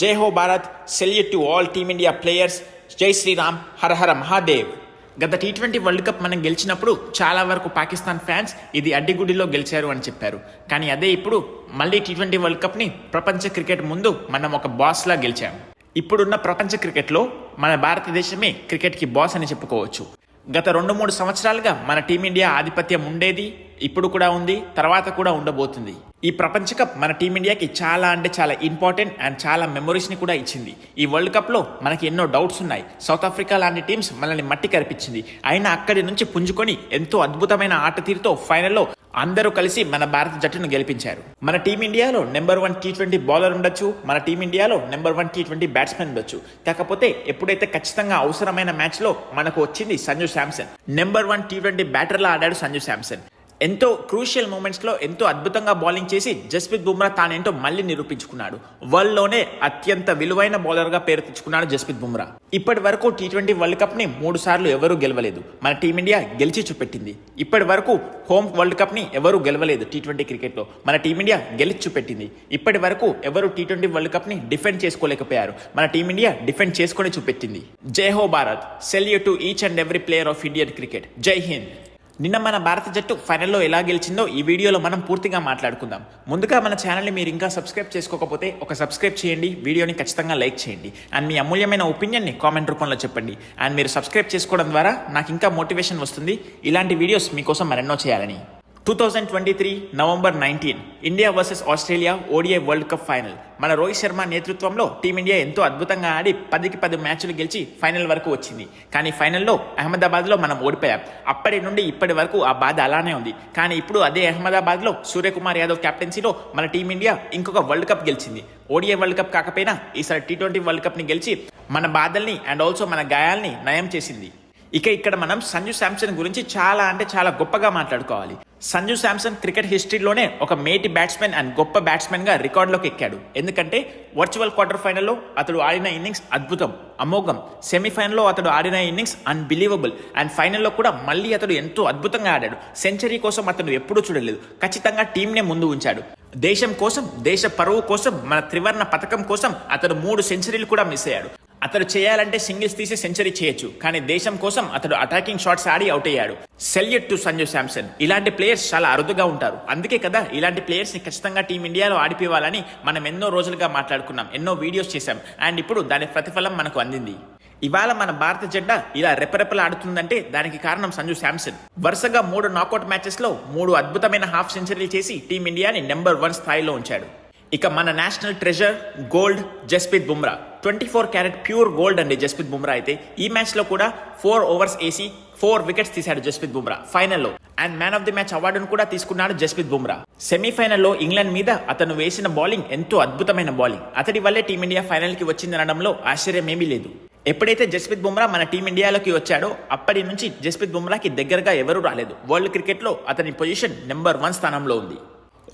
జై హో Bharat, salute to all team India players. జై శ్రీరామ్, హర హర మహాదేవ్. గత టీ20 వరల్డ్ కప్ మనం గెలిచినప్పుడు చాలా వరకు పాకిస్తాన్ ఫ్యాన్స్ ఇది అడ్డిగుడిలో గెలిచారు అని చెప్పారు. కానీ అదే ఇప్పుడు మళ్ళీ టీ20 వరల్డ్ కప్ని ప్రపంచ క్రికెట్ ముందు మనం ఒక బాస్లా గెలిచాం. ఇప్పుడున్న ప్రపంచ క్రికెట్లో మన భారతదేశమే క్రికెట్కి బాస్ అని చెప్పుకోవచ్చు. గత 2-3 సంవత్సరాలుగా మన టీమిండియా ఆధిపత్యం ఉండేది, ఇప్పుడు కూడా ఉంది, తర్వాత కూడా ఉండబోతుంది. ఈ ప్రపంచ కప్ మన టీమిండియాకి చాలా అంటే చాలా ఇంపార్టెంట్ అండ్ చాలా మెమొరీస్ని కూడా ఇచ్చింది. ఈ వరల్డ్ కప్లో మనకి ఎన్నో డౌట్స్ ఉన్నాయి. సౌత్ ఆఫ్రికా లాంటి టీమ్స్ మనల్ని మట్టి కరిపించింది. అయినా అక్కడి నుంచి పుంజుకొని ఎంతో అద్భుతమైన ఆట తీరుతో ఫైనల్లో అందరూ కలిసి మన భారత జట్టును గెలిపించారు. మన టీమిండియాలో నెంబర్ 1 టీ20 బౌలర్ ఉండొచ్చు, మన టీమిండియాలో నెంబర్ 1 టీ20 బ్యాట్స్మెన్ ఉండొచ్చు. కాకపోతే ఎప్పుడైతే ఖచ్చితంగా అవసరమైన మ్యాచ్లో మనకు వచ్చింది సంజు శాంసన్. నెంబర్ 1 టీ20 బ్యాటర్లా ఆడాడు సంజు శాంసన్. ఎంతో క్రూషియల్ మూమెంట్స్లో ఎంతో అద్భుతంగా బౌలింగ్ చేసి జస్ప్రీత్ బుమ్రా తానేంటో మళ్ళీ నిరూపించుకున్నాడు. వరల్డ్లోనే అత్యంత విలువైన బౌలర్గా పేరు తెచ్చుకున్నాడు జస్ప్రీత్ బుమ్రా. ఇప్పటి వరకు టీ20 వరల్డ్ కప్ని 3 సార్లు ఎవరూ గెలవలేదు. మన టీమిండియా గెలిచి చూపెట్టింది. ఇప్పటి వరకు హోమ్ వరల్డ్ కప్ని ఎవరూ గెలవలేదు. టీ20 క్రికెట్లో మన టీమిండియా గెలిచి చూపెట్టింది. ఇప్పటి వరకు ఎవరు టీ20 వరల్డ్ కప్ని డిఫెండ్ చేసుకోలేకపోయారు. మన టీమిండియా డిఫెండ్ చేసుకొని చూపెట్టింది. జై హో Bharat, salute to each and every player of Indian cricket. జై హింద్. నిన్న మన భారత జట్టు ఫైనల్లో ఎలా గెలిచిందో ఈ వీడియోలో మనం పూర్తిగా మాట్లాడుకుందాం. ముందుగా మన ఛానల్ని మీరు ఇంకా సబ్స్క్రైబ్ చేసుకోకపోతే ఒక సబ్స్క్రైబ్ చేయండి, వీడియోని ఖచ్చితంగా లైక్ చేయండి అండ్ మీ అమూల్యమైన ఒపీనియన్ని కామెంట్ రూపంలో చెప్పండి. అండ్ మీరు సబ్స్క్రైబ్ చేసుకోవడం ద్వారా నాకు ఇంకా మోటివేషన్ వస్తుంది ఇలాంటి వీడియోస్ మీకోసం మరెన్నో చేయాలని. 2023 November 19 India versus Australia ODI world cup final. మన రోహిత్ శర్మ నేతృత్వంలో టీమిండియా ఎంతో అద్భుతంగా ఆడి 10కి 10 మ్యాచ్లు గెలిచి ఫైనల్ వరకు వచ్చింది. కానీ ఫైనల్లో అహ్మదాబాద్లో మనం ఓడిపోయాం. అప్పటి నుండి ఇప్పటి వరకు ఆ బాధ అలానే ఉంది. కానీ ఇప్పుడు అదే అహ్మదాబాద్లో సూర్యకుమార్ యాదవ్ కెప్టెన్సీలో మన టీమిండియా ఇంకొక వరల్డ్ కప్ గెలిచింది. ఓడిఐ వరల్డ్ కప్ కాకపోయినా ఈసారి టీ20 వరల్డ్ కప్ని గెలిచి మన బాధల్ని అండ్ ఆల్సో మన గాయాల్ని నయం చేసింది. ఇక్కడ మనం సంజు శాంసన్ గురించి చాలా అంటే చాలా గొప్పగా మాట్లాడుకోవాలి. సంజు శాంసన్ క్రికెట్ హిస్టరీలోనే ఒక మేటి బ్యాట్స్మెన్ అండ్ గొప్ప బ్యాట్స్మెన్గా రికార్డులోకి ఎక్కాడు. ఎందుకంటే వర్చువల్ క్వార్టర్ ఫైనల్లో అతడు ఆడిన ఇన్నింగ్స్ అద్భుతం, అమోఘం. సెమీఫైనల్లో అతడు ఆడిన ఇన్నింగ్స్ అన్బిలీవబుల్. అండ్ ఫైనల్లో కూడా మళ్ళీ అతడు ఎంతో అద్భుతంగా ఆడాడు. సెంచరీ కోసం అతడు ఎప్పుడూ చూడలేదు. ఖచ్చితంగా టీంనే ముందు ఉంచాడు. దేశం కోసం, దేశ పరువు కోసం, మన త్రివర్ణ పథకం కోసం అతడు 3 సెంచరీలు కూడా మిస్ అయ్యాడు. అతడు చేయాలంటే సింగిల్స్ తీసి సెంచరీ చేయొచ్చు, కానీ దేశం కోసం అతడు అటాకింగ్ షాట్స్ ఆడి అవుట్ అయ్యాడు. Salute to Sanju Samson. ఇలాంటి ప్లేయర్స్ చాలా అరుదుగా ఉంటారు. అందుకే కదా ఇలాంటి ప్లేయర్స్ ని ఖచ్చితంగా టీమిండియాలో ఆడిపోవాలని మనం ఎన్నో రోజులుగా మాట్లాడుకున్నాం, ఎన్నో వీడియోస్ చేశాం. అండ్ ఇప్పుడు దాని ప్రతిఫలం మనకు అందింది. ఇవాళ మన భారత జట్టు ఇలా రెపరెపలాడుతుందంటే దానికి కారణం సంజు శాంసన్. వరుసగా 3 నాకౌట్ మ్యాచెస్ లో 3 అద్భుతమైన హాఫ్ సెంచరీలు చేసి టీమిండియాని నెంబర్ 1 స్థాయిలో ఉంచాడు. ఇక మన national treasure gold Jasprit Bumrah. 24 carrot pure gold అండి జస్ప్రీత్ బుమ్రా. అయితే ఈ మ్యాచ్ లో కూడా 4 ఓవర్స్ వేసి 4 వికెట్స్ తీశాడు జస్ప్రీత్ బుమ్రా ఫైనల్లో. And man of the match అవార్డును కూడా తీసుకున్నాడు జస్ప్రీత్ బుమ్రా. సెమీఫైనల్లో ఇంగ్లాండ్ మీద అతను వేసిన బౌలింగ్ ఎంతో అద్భుతమైన బౌలింగ్. అతడి వల్లే టీమిండియా ఫైనల్ కి వచ్చిందనడంలో ఆశ్చర్యమేమీ లేదు. ఎప్పుడైతే జస్ప్రీత్ బుమ్రా మన టీమిండియాలోకి వచ్చాడో అప్పటి నుంచి జస్ప్రీత్ బుమ్రాకి దగ్గరగా ఎవరూ రాలేదు. వరల్డ్ క్రికెట్ లో అతని పొజిషన్ నెంబర్ 1 స్థానంలో ఉంది.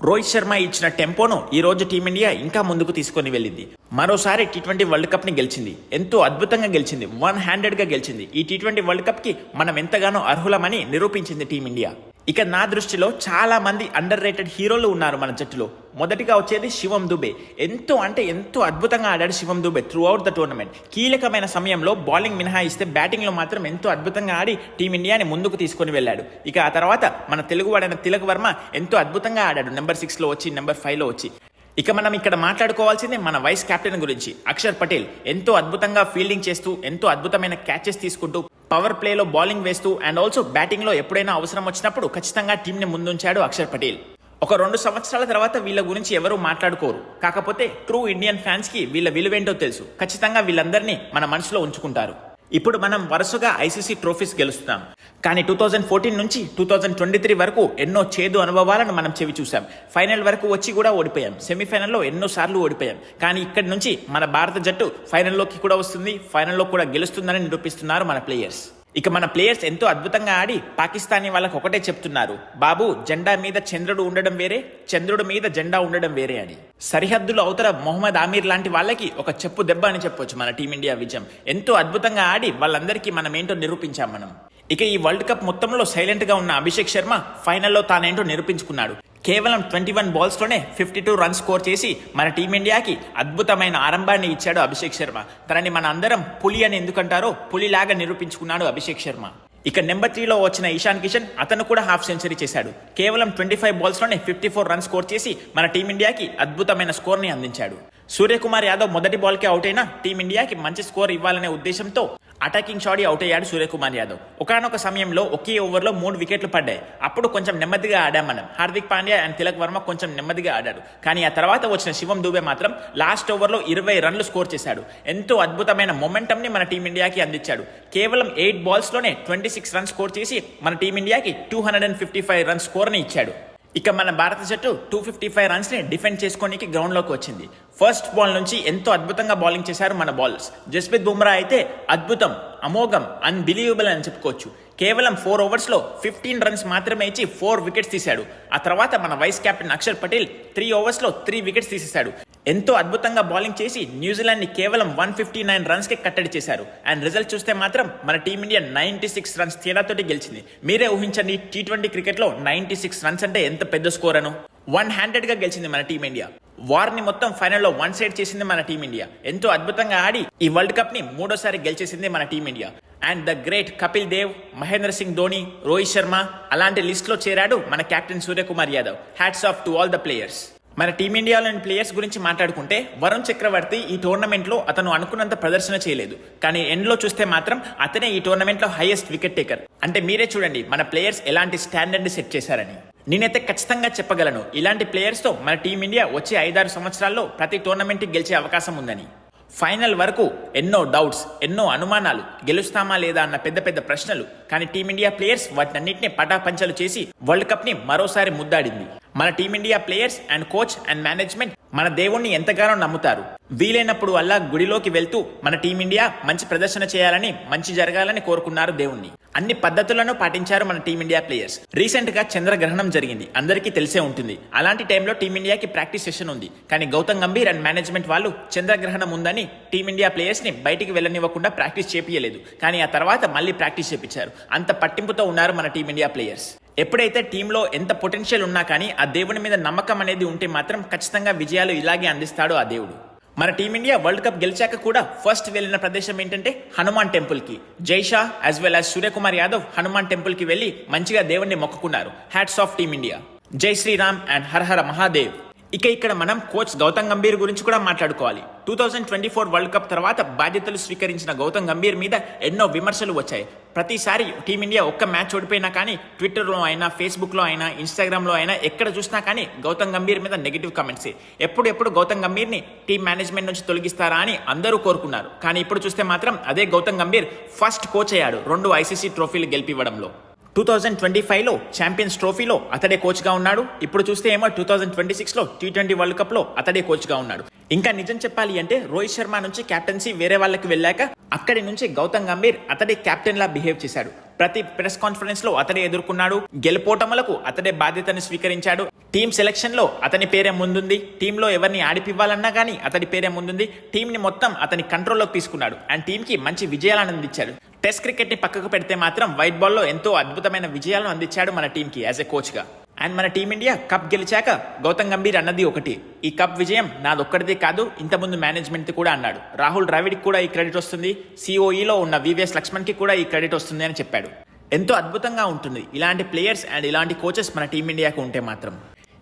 రోహిత్ శర్మ ఇచ్చిన టెంపోను ఈ రోజు టీమిండియా ఇంకా ముందుకు తీసుకొని వెళ్ళింది. మరోసారి టీ20 వరల్డ్ కప్ ని గెలిచింది. ఎంతో అద్భుతంగా గెలిచింది, 1 హ్యాండెడ్ గా గెలిచింది. ఈ టీ20 వరల్డ్ కప్ కి మనం ఎంతగానో అర్హులమని నిరూపించింది టీమిండియా. ఇక నా దృష్టిలో చాలా మంది అండర్ రేటెడ్ హీరోలు ఉన్నారు మన జట్టులో. మొదటిగా వచ్చేది శివం దుబే. ఎంతో అంటే ఎంతో అద్భుతంగా ఆడాడు Shivam Dube throughout the tournament. కీలకమైన సమయంలో బౌలింగ్ మినహాయిస్తే బ్యాటింగ్ లో మాత్రం ఎంతో అద్భుతంగా ఆడి టీమిండియాని ముందుకు తీసుకొని వెళ్ళాడు. ఇక ఆ తర్వాత మన తెలుగువాడైన తిలక్ వర్మ ఎంతో అద్భుతంగా ఆడాడు. నెంబర్ 6 లో వచ్చి, నెంబర్ 5 లో వచ్చి. ఇక మనం ఇక్కడ మాట్లాడుకోవాల్సిందే మన వైస్ కెప్టెన్ గురించి, అక్షర్ పటేల్. ఎంతో అద్భుతంగా ఫీల్డింగ్ చేస్తూ, ఎంతో అద్భుతమైన క్యాచెస్ తీసుకుంటూ, పవర్ ప్లేలో బౌలింగ్ వేస్తూ అండ్ ఆల్సో బ్యాటింగ్ లో ఎప్పుడైనా అవసరం వచ్చినప్పుడు ఖచ్చితంగా టీంని ముందుంచాడు అక్షర్ పటేల్. ఒక 2 సంవత్సరాల తర్వాత వీళ్ళ గురించి ఎవరూ మాట్లాడుకోరు. కాకపోతే ట్రూ ఇండియన్ ఫ్యాన్స్ కి వీళ్ళ విలువేంటో తెలుసు. ఖచ్చితంగా వీళ్ళందరినీ మన మనసులో ఉంచుకుంటారు. ఇప్పుడు మనం వరుసగా ఐసీసీ ట్రోఫీస్ గెలుస్తున్నాం. కానీ 2014 నుంచి 2023 వరకు ఎన్నో చేదు అనుభవాలను మనం చెవి చూసాం. ఫైనల్ వరకు వచ్చి కూడా ఓడిపోయాం. సెమీఫైనల్లో ఎన్నో సార్లు ఓడిపోయాం. కానీ ఇక్కడి నుంచి మన భారత జట్టు ఫైనల్లోకి కూడా వస్తుంది, ఫైనల్లో కూడా గెలుస్తుందని నిరూపిస్తున్నారు మన ప్లేయర్స్. ఇక మన ప్లేయర్స్ ఎంతో అద్భుతంగా ఆడి పాకిస్తానీ వాళ్ళకి ఒకటే చెప్తున్నారు, బాబు జెండా మీద చంద్రుడు ఉండడం వేరే, చంద్రుడి మీద జెండా ఉండడం వేరే అని. సరిహద్దులు అవతల మొహమ్మద్ ఆమీర్ లాంటి వాళ్ళకి ఒక చెప్పు దెబ్బ అని చెప్పొచ్చు మన టీమిండియా విజయం. ఎంతో అద్భుతంగా ఆడి వాళ్ళందరికీ మనం ఏంటో నిరూపించాం మనం. ఇక ఈ వరల్డ్ కప్ మొత్తంలో సైలెంట్ గా ఉన్న అభిషేక్ శర్మ ఫైనల్లో తానేంటో నిరూపించుకున్నాడు. కేవలం 21 బాల్స్లోనే 52 రన్స్ స్కోర్ చేసి మన టీమిండియాకి అద్భుతమైన ఆరంభాన్ని ఇచ్చాడు అభిషేక్ శర్మ. తనని మన అందరం పులి అని ఎందుకంటారో పులిలాగా నిరూపించుకున్నాడు అభిషేక్ శర్మ. ఇక నెంబర్ 3లో వచ్చిన ఇషాన్ కిషన్, అతను కూడా హాఫ్ సెంచరీ చేశాడు. కేవలం 25 బాల్స్లోనే 54 రన్స్ స్కోర్ చేసి మన టీమిండియాకి అద్భుతమైన స్కోర్ని అందించాడు. సూర్యకుమార్ యాదవ్ మొదటి బాల్కే అవుట్ అయినా టీమిండియాకి మంచి స్కోర్ ఇవ్వాలనే ఉద్దేశంతో అటాకింగ్ షాట్ అవుట్ అయ్యాడు సూర్యకుమార్ యాదవ్. ఒకనొక సమయంలో ఒకే ఓవర్లో 3 వికెట్లు పడ్డాయి. అప్పుడు కొంచెం నెమ్మదిగా ఆడాం మనం. హార్దిక్ పాండ్యా అండ్ తిలక్ వర్మ కొంచెం నెమ్మదిగా ఆడాడు. కానీ ఆ తర్వాత వచ్చిన శివం దూబే మాత్రం లాస్ట్ ఓవర్లో 20 రన్లు స్కోర్ చేశాడు. ఎంతో అద్భుతమైన మొమెంటంని మన టీమిండియాకి అందించాడు. కేవలం 8 బాల్స్లోనే 26 రన్స్ స్కోర్ చేసి మన టీమిండియాకి 255 రన్స్ స్కోర్ని ఇచ్చాడు. ఇక మన భారత జట్టు 255 రన్స్ని డిఫెండ్ చేసుకోనికి గ్రౌండ్లోకి వచ్చింది. ఫస్ట్ బాల్ నుంచి ఎంతో అద్భుతంగా బౌలింగ్ చేశారు మన బౌలర్స్. జస్ప్రీత్ బుమ్రా అయితే అద్భుతం, అమోఘం, అన్బిలీవబుల్ అని చెప్పుకోవచ్చు. కేవలం 4 ఓవర్స్లో 15 రన్స్ మాత్రమే ఇచ్చి 4 వికెట్స్ తీశాడు. ఆ తర్వాత మన వైస్ కెప్టెన్ అక్షర్ పటేల్ 3 ఓవర్స్లో 3 వికెట్స్ తీసేశాడు. ఎంతో అద్భుతంగా బౌలింగ్ చేసి న్యూజిలాండ్ని కేవలం 159 రన్స్కి కట్టడి చేశారు. అండ్ రిజల్ట్ చూస్తే మాత్రం మన టీమిండియా 96 రన్స్ తేడాతోటి గెలిచింది. మీరే ఊహించండి, T20 క్రికెట్లో 96 రన్స్ అంటే ఎంత పెద్ద స్కోర్ అను. 1-handedగా గెలిచింది మన టీమిండియా. వార్ని మొత్తం ఫైనల్లో 1 సైడ్ చేసింది మన టీమిండియా. ఎంతో అద్భుతంగా ఆడి ఈ వరల్డ్ కప్ ని 3వ గెలిచేసింది మన Team India. And the great Kapil Dev, Mahendra Singh Dhoni, Rohit Sharma అలాంటి లిస్ట్ లో చేరాడు మన captain Suryakumar Yadav. Hats off to all the players. మన టీమిండియాలోని ప్లేయర్స్ గురించి మాట్లాడుకుంటే వరుణ్ చక్రవర్తి ఈ టోర్నమెంట్లో అతను అనుకున్నంత ప్రదర్శన చేయలేదు. కానీ ఎండ్లో చూస్తే మాత్రం అతనే ఈ టోర్నమెంట్లో హైయెస్ట్ వికెట్ టేకర్. అంటే మీరే చూడండి మన ప్లేయర్స్ ఎలాంటి స్టాండర్డ్ సెట్ చేశారని. నేనైతే ఖచ్చితంగా చెప్పగలను, ఇలాంటి ప్లేయర్స్తో మన టీమిండియా వచ్చే 5-6 సంవత్సరాల్లో ప్రతి టోర్నమెంట్కి గెలిచే అవకాశం ఉందని. ఫైనల్ వరకు ఎన్నో డౌట్స్, ఎన్నో అనుమానాలు, గెలుస్తామా లేదా అన్న పెద్ద పెద్ద ప్రశ్నలు. కానీ టీమిండియా ప్లేయర్స్ వాటినన్నింటినీ పటాపంచలు చేసి వరల్డ్ కప్ ని మరోసారి ముద్దాడింది. మన team India players and coach and management మన దేవుణ్ణి ఎంతగానో నమ్ముతారు. వీలైనప్పుడు అల్లా గుడిలోకి వెళ్తూ మన టీమిండియా మంచి ప్రదర్శన చేయాలని, మంచి జరగాలని కోరుకున్నారు దేవుణ్ణి. అన్ని పద్ధతులను పాటించారు మన టీమిండియా ప్లేయర్స్. రీసెంట్ గా చంద్రగ్రహణం జరిగింది, అందరికీ తెలిసే ఉంటుంది. అలాంటి టైంలో టీమిండియాకి ప్రాక్టీస్ సెషన్ ఉంది. కానీ గౌతమ్ గంభీర్ అండ్ మేనేజ్మెంట్ వాళ్ళు చంద్రగ్రహణం ఉందని టీమిండియా ప్లేయర్స్ ని బయటికి వెళ్ళనివ్వకుండా ప్రాక్టీస్ చేపియలేదు. కానీ ఆ తర్వాత మళ్ళీ ప్రాక్టీస్ చేపించారు. అంత పట్టింపుతో ఉన్నారు మన టీమిండియా ప్లేయర్స్. ఎప్పుడైతే టీంలో ఎంత పొటెన్షియల్ ఉన్నా కానీ ఆ దేవుని మీద నమ్మకం అనేది ఉంటే మాత్రం ఖచ్చితంగా విజయాలు ఇలాగే అందిస్తాడు ఆ దేవుడు. మన టీమిండియా వరల్డ్ కప్ గెలిచాక కూడా ఫస్ట్ వెళ్ళిన ప్రదేశం ఏంటంటే హనుమాన్ టెంపుల్ కి. Jay Shah as well as Suryakumar Yadav Hanuman temple కి వెళ్లి మంచిగా దేవుణ్ణి మొక్కుకున్నారు. Hats off team India. జై శ్రీరామ్ అండ్ హర హర మహాదేవ్. ఇక్కడ మనం కోచ్ గౌతమ్ గంభీర్ గురించి కూడా మాట్లాడుకోవాలి. 2024 వరల్డ్ కప్ తర్వాత బాధ్యతలు స్వీకరించిన గౌతమ్ గంభీర్ మీద ఎన్నో విమర్శలు వచ్చాయి. ప్రతిసారి టీమిండియా ఒక్క మ్యాచ్ ఓడిపోయినా కానీ ట్విట్టర్లో అయినా, ఫేస్బుక్లో అయినా, ఇన్స్టాగ్రామ్లో అయినా ఎక్కడ చూసినా కానీ గౌతమ్ గంభీర్ మీద నెగిటివ్ కామెంట్సే. ఎప్పుడు గౌతమ్ గంభీర్ని టీం మేనేజ్మెంట్ నుంచి తొలగిస్తారా అని అందరూ కోరుకున్నారు. కానీ ఇప్పుడు చూస్తే మాత్రం అదే గౌతమ్ గంభీర్ ఫస్ట్ కోచ్ అయ్యాడు 2 ICC ట్రోఫీలు గెలిపివ్వడంలో. 2025లో ఛాంపియన్స్ ట్రోఫీలో అతడే కోచ్గా ఉన్నాడు. ఇప్పుడు చూస్తే ఏమో 2026లో T20 వరల్డ్ కప్ లో అతడే కోచ్గా ఉన్నాడు. ఇంకా నిజం చెప్పాలి అంటే రోహిత్ శర్మ నుంచి కెప్టెన్సీ వేరే వాళ్ళకి వెళ్ళాక అక్కడి నుంచి గౌతమ్ గంభీర్ అతడే కెప్టెన్ లా బిహేవ్ చేశాడు. ప్రతి ప్రెస్ కాన్ఫరెన్స్ లో అతడే ఎదుర్కొన్నాడు. గెలుపోటములకు అతడే బాధ్యతను స్వీకరించాడు. టీం సెలక్షన్ లో అతని పేరే ముందుంది. టీంలో ఎవరిని ఆడిపివ్వాలన్నా కానీ అతడి పేరే ముందుంది. టీంని మొత్తం అతని కంట్రోల్లోకి తీసుకున్నాడు. అండ్ టీంకి మంచి విజయాలను అందించాడు. టెస్ట్ క్రికెట్ ని పక్కకు పెడితే మాత్రం వైట్ బాల్ లో ఎంతో అద్భుతమైన విజయాలను అందించాడు మన టీంకి యాజ్ ఎ కోచ్ గా. అండ్ మన టీమిండియా కప్ గెలిచాక గౌతమ్ గంభీర్ అన్నది ఒకటి, ఈ కప్ విజయం నాదొక్కడిదే కాదు, ఇంతకుముందు మేనేజ్మెంట్ కూడా అన్నాడు. రాహుల్ ద్రావిడ్కి కూడా ఈ క్రెడిట్ వస్తుంది, సిఓఈలో ఉన్న VVS లక్ష్మణ్కి కూడా ఈ క్రెడిట్ వస్తుంది అని చెప్పాడు. ఎంతో అద్భుతంగా ఉంటుంది ఇలాంటి ప్లేయర్స్ అండ్ ఇలాంటి కోచెస్ మన టీమిండియాకు ఉంటే మాత్రం.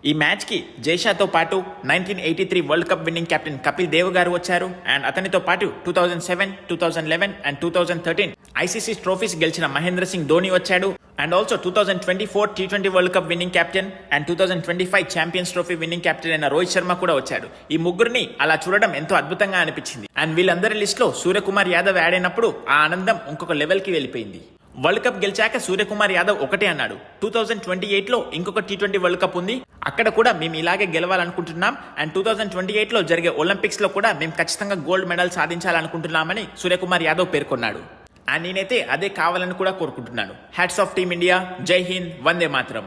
ఈ మ్యాచ్కి జైషాతో పాటు 1983 World Cup winning captain Kapil Dev గారు వచ్చారు. అండ్ అతనితో పాటు 2007, 2011 అండ్ 2013 ICC ట్రోఫీస్ గెలిచిన మహేంద్ర సింగ్ ధోని వచ్చాడు. And also 2024 T20 world Cup winning captain and 2025 champions trophy winning captain అయిన రోహిత్ శర్మ కూడా వచ్చాడు. ఈ ముగ్గురిని అలా చూడడం ఎంతో అద్భుతంగా అనిపించింది. అండ్ వీళ్ళందరి లిస్ట్ లో సూర్యకుమార్ యాదవ్ యాడ్ అయినప్పుడు ఆ ఆనందం ఇంకొక లెవెల్ కి వెళ్ళిపోయింది. వరల్డ్ కప్ గెలిచాక సూర్యకుమార్ యాదవ్ ఒకటే అన్నాడు, 2028లో ఇంకొక T20 వరల్డ్ కప్ ఉంది, అక్కడ కూడా మేము ఇలాగే గెలవాలనుకుంటున్నాం. అండ్ 2028లో జరిగే ఒలింపిక్స్ లో కూడా మేము ఖచ్చితంగా గోల్డ్ మెడల్ సాధించాలనుకుంటున్నామని సూర్యకుమార్ యాదవ్ పేర్కొన్నాడు. అండ్ నేనైతే అదే కావాలని కూడా కోరుకుంటున్నాను. Hats off team India. జై హింద్, వందే మాతరం.